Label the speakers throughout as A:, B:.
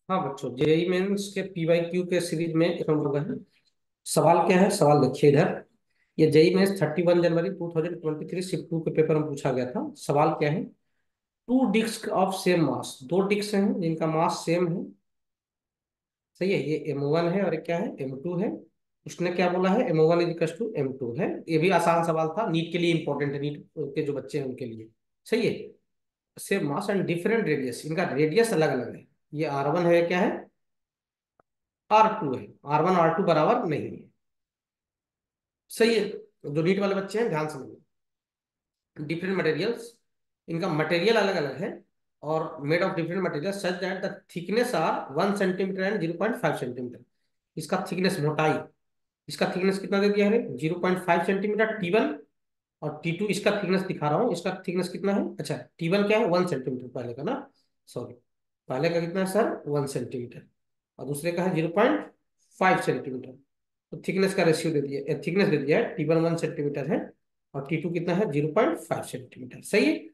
A: हाँ बच्चों, JEE mains के पीवाईक्यू के सीरीज में एक हम लोग हैं। सवाल क्या है? सवाल देखिए इधर। ये जेई मेंस 31 जनवरी 2023 शिफ्ट 2 के पेपर में पूछा गया था। सवाल क्या है? Two disc of same mass, दो डिस्क हैं जिनका मास सेम है। सही है। ये M1 है और ये क्या है? M2 है। उसने क्या बोला है? M1 इज टू M2 है। ये भी आसान सवाल था, नीट के लिए इंपॉर्टेंट है, नीट के जो बच्चे हैं उनके लिए। सही है। Same mass and different radius, इनका रेडियस अलग अलग है। ये R1 है, क्या है? R2 है। R1 R2 बराबर नहीं है। सही है। जो नीट वाले बच्चे हैं ध्यान समझिए। डिफरेंट मटेरियल्स, इनका मटेरियल अलग अलग है और made of different material such that the thickness are 1 centimetre and 0.5 centimetre. इसका थिकनेस, मोटाई, इसका थिकनेस कितना दे दिया है? 0.5 सेंटीमीटर T1। और T2 इसका थिकनेस दिखा रहा हूँ, इसका थिकनेस कितना है? अच्छा, T1 क्या है? 1 सेंटीमीटर पहले का ना, सॉरी। पहले का कितना है सर? 1 सेंटीमीटर। और दूसरे का है 0.5 सेंटीमीटर। तो थिकनेस का रेशियो दे दिया, थिकनेस दे दिया है। T1 1 सेंटीमीटर है और T2 कितना है? 0.5 सेंटीमीटर। सही है।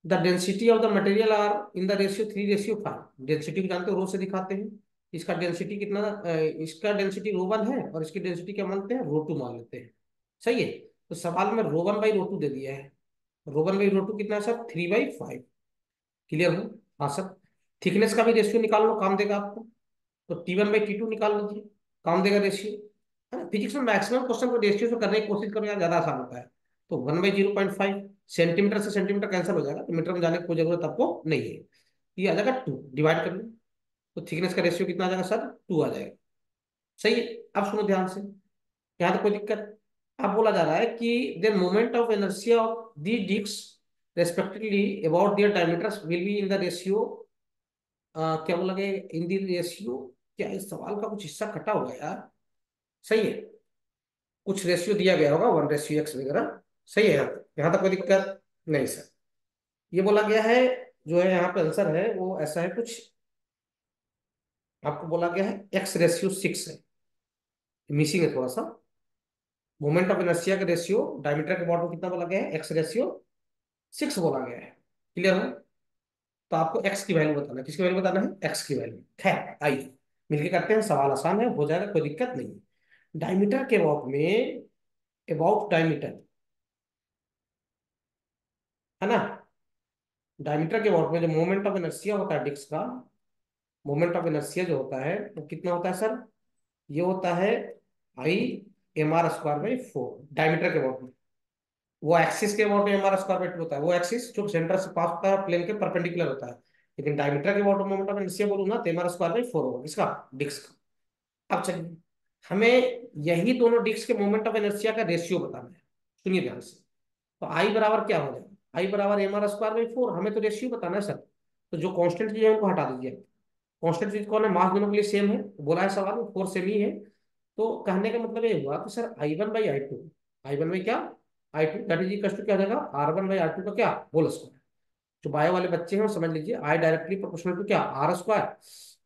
A: The density of the material are in the ratio 3:5। Density को जानते हो, रो से दिखाते हैं। इसका डेंसिटी कितना? इसका डेंसिटी रो 1 है और इसकी डेंसिटी क्या मानते हैं? रो 2 मान लेते हैं। सही है। तो सवाल में रो 1/रो 2 दे दिया है। रो 1/रो 2 कितना है सर? 3/5। क्लियर हो? हाँ सर। थिकनेस का भी रेशियो निकाल लो, काम देगा आपको। तो T1/T2 निकाल लीजिए, काम देगा रेशियो। है ना? फिजिक्स में मैक्सिमम क्वेश्चन को रेशियो से करने की कोशिश करो यार, ज्यादा आसान होता है। तो 1/0.5, सेंटीमीटर से सेंटीमीटर कैंसिल हो जाएगा, तो मीटर में जाने की कोई जरूरत आपको नहीं है। ये आ जाएगा 2, डिवाइड कर लो। तो थिकनेस का रेशियो कितना आ जाएगा सर? 2 आ जाएगा। सही है। अब सुनो ध्यान से, यहाँ तो कोई दिक्कत। अब बोला जा रहा है कि the moment of inertia of the disc respectively about their diameters will be in the ratio. क्या बोला गया? In the ratio. क्या इस सवाल का कुछ हिस्सा कटा हुआ है यार? सही है। कुछ रेशियो दिया गया होगा, 1:X वगैरह। सही है। यहाँ तक कोई दिक्कत नहीं सर। ये बोला गया है, जो है यहाँ पे आंसर है वो ऐसा है कुछ। आपको बोला गया है X/6 है। मिसिंग है थोड़ा सा। मोमेंट ऑफ इनर्शिया का रेशियो डायमीटर के बॉटम कितना बोला गया है? X/6 बोला गया है। क्लियर हो? तो आपको एक्स की वैल्यू बताना है। किसकी वैल्यू बताना है? एक्स की वैल्यू। खैर आइए मिलके करते हैं, सवाल आसान है, हो जाएगा, कोई दिक्कत नहीं है। डायमीटर के वॉट में, अबाउट डायमीटर, है ना? डायमीटर के वॉट में जो मोमेंट ऑफ इनर्शिया होता है डिस्क का, मोमेंट ऑफ इनर्शिया जो होता है वो कितना होता है सर? ये होता है I mr²/4 डायमीटर के वॉट में। वो एक्सिस के वॉट में mr²/2 होता है। वो एक्सिस जो सेंटर से पास होता है, प्लेन के परपेंडिकुलर होता है। लेकिन डायमीटर के वॉट में मोमेंट ऑफ इनर्शिया बोलूँ ना, तो mr²/4 होगा। किसका? डिस्क का। अब चलिए, हमें यही दोनों डिस्क के मोमेंट ऑफ इनर्शिया का रेशियो बताना है। सुनिए ध्यान से। तो आई बराबर क्या हो जाएगा? आई बराबर mr²/4। हमें तो रेशियो बताना है सर। तो जो कांस्टेंट चीज है उनको हटा दीजिए। कांस्टेंट चीज कौन है? मास दोनों के लिए सेम है, बोला है सवाल में 4 सेम ही है। तो कहने का मतलब ये हुआ कि सर I1/I2, I1 में क्या? I2 that is equal to क्या हो जाएगा? R1/R2 का क्या? Whole square. जो बायो वाले बच्चे हैं वो समझ लीजिए, आई डायरेक्टली प्रोपोर्शनल टू क्या? R²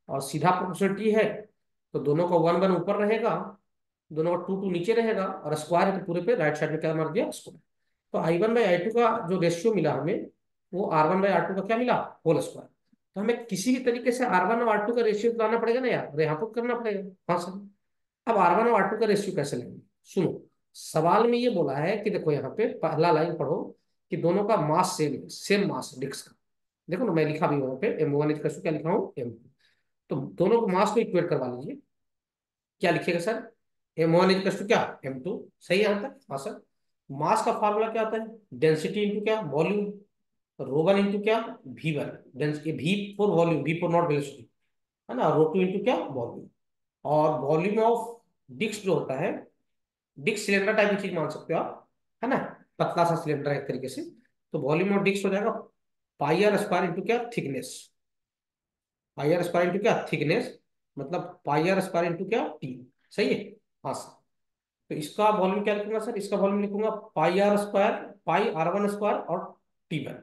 A: और सीधा प्रोपोर्शनल T है। तो दोनों का 1 1 ऊपर रहेगा, दोनों का 2 2 नीचे रहेगा, और स्क्वायर है तो पूरे पे राइट साइड में क्या मार दिया? स्क्वायर। तो I1/I2 का जो रेशियो मिला हमें, वो R1/R2 का क्या मिला? Whole square. तो हमें किसी भी तरीके से R1 और R2 का रेशियो लाना पड़ेगा ना यार, और यहाँ पर करना पड़ेगा। हाँ सर। अब R1 और R2 का रेशियो कैसे लेंगे? सुनो, सवाल में ये बोला है कि देखो यहाँ पे पहला लाइन पढ़ो कि दोनों का मास सेम है, सेम मास डिस्क का। देखो ना, मैं लिखा भी वहां पे M1 इक्वल टू क्या लिखा हूँ? M2। तो दोनों को मास को इक्वेट करवा लीजिए। क्या लिखिएगा सर? M1 इक्वल टू क्या? M2। सही है यहाँ तक? हाँ सर। मास का फार्मूला क्या होता है? डेंसिटी इंटू क्या? वॉल्यूम। रो 1 इंटू क्या? V1। Density V for volume, V for not velocity, है ना? रो 2 इंटू क्या? वॉल्यूम। और वॉल्यूम ऑफ डिस्क जो होता है, डिस्क सिलेंडर टाइप की चीज मान सकते हो आप, है ना? पतला सा सिलेंडर है एक तरीके से। तो वॉल्यूम ऑफ डिस्क हो जाएगा πr² इंटू क्या? थिकनेस। πr² इंटू क्या? थिकनेस। मतलब πr² इंटू क्या? टी। सही है। हाँ सर। तो इसका वॉल्यूम क्या लिखूंगा सर? इसका वॉल्यूम लिखूंगा πr², πr1² और T1।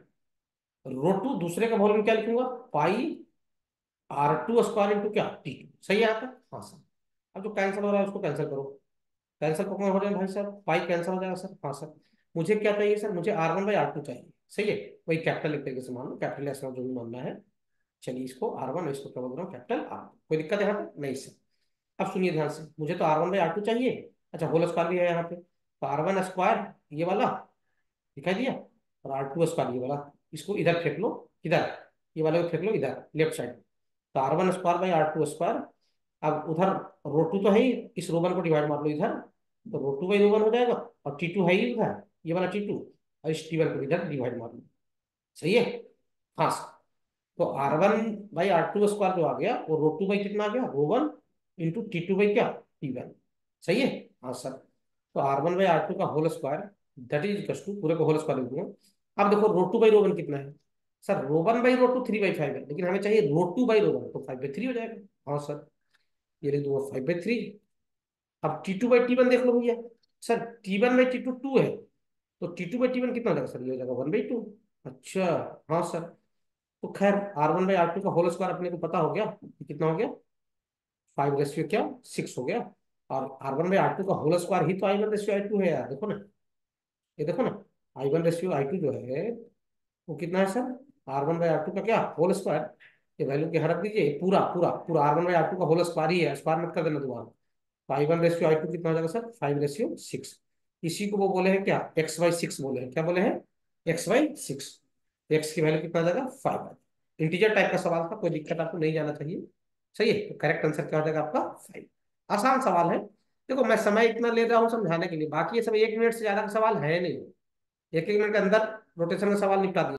A: रो 2 दूसरे का वॉल्यूम क्या लिखूंगा? πr2² इंटू क्या? T2। सही है यहाँ तक? हाँ सर। अब जो कैंसिल हो रहा है उसको कैंसिल करो। कैंसिल कौन हो जाएगा भाई साहब? पाई कैंसिल हो जाएगा सर। हाँ सर। मुझे क्या चाहिए सर? मुझे R1/R2 चाहिए। सही है। वही कैपिटल एक तरीके से मान लो, कैपिटल ऐसा जो भी मानना है। चलिए इसको R1 और इसको क्या बोल रहा हूँ कैपिटल R। कोई दिक्कत है यहाँ पे? नहीं सर। अब सुनिए ध्यान से, मुझे तो R1/R2 चाहिए। अच्छा, होल स्क्वायर भी है यहाँ पे, तो R1 स्क्वायर ये वाला दिखाई दिया, और R2 स्क्वायर ये वाला, इसको इधर फेंक लो। इधर ये वाले को फेंक लो इधर लेफ्ट साइड। तो R1 स्क्वायर/R2 स्क्वायर। अब उधर रो 2 तो है ही, इस रो 1 को डिवाइड मार लो इधर, तो रो 2/रो 1 हो जाएगा। और T2 है ही उधर, ये वाला T2, और इस T1 को इधर डिवाइड मार लो। सही है? हाँ सर। तो R1/R2 स्क्वायर जो आ गया वो रो 2 बाई कितना आ गया, रो 1 इंटू T2 बाई क्या, T1। सही है? हाँ सर। तो R1/R2 का whole square, that is equal to, पूरे को होल स्क्वायर लिख दूंगा। अब देखो रो 2/रो 1 कितना है सर, रो 1/रो 2 3/5 है, लेकिन हमें चाहिए रो 2/रो 1, तो 5/3 हो जाएगा। हाँ सर, ये लिख दूंगा 5/3। अब T2/T1 देख लो भैया। सर T1/T2 2 है, तो T2/T1 कितना हो जाएगा सर, ये हो जाएगा 1/2। अच्छा। हाँ सर। तो खैर R1/R2 का होल स्क्वायर अपने को पता हो गया कि कितना हो गया, 5/6 हो गया। और R1/R2 का होल स्क्वायर ही तो I1/I2 है यार, देखो ना, ये देखो ना, I1/I2 जो है वो कितना है सर, R1/R2 का क्या होल स्क्वायर, ये वैल्यू के हरक दीजिए, पूरा पूरा पूरा R1/R2 का होल स्क्वायर ही है, स्क्वायर मत कर देना दोबारा। I1/I2 कितना हो जाएगा सर, 5/6। इसी को वो बोले हैं क्या, x/6 बोले हैं, क्या बोले हैं, x/6। एक्स की वैल्यू कितना आ जाएगा, 5। इंटीजर टाइप का सवाल था, कोई दिक्कत आपको नहीं जाना चाहिए। सही है? तो करेक्ट आंसर क्या हो जाएगा आपका, 5। आसान सवाल है। देखो मैं समय इतना ले रहा हूँ समझाने के लिए, बाकी ये सब 1 मिनट से ज्यादा का सवाल है नहीं। 1-1 मिनट के अंदर रोटेशन का सवाल निपटा दिया।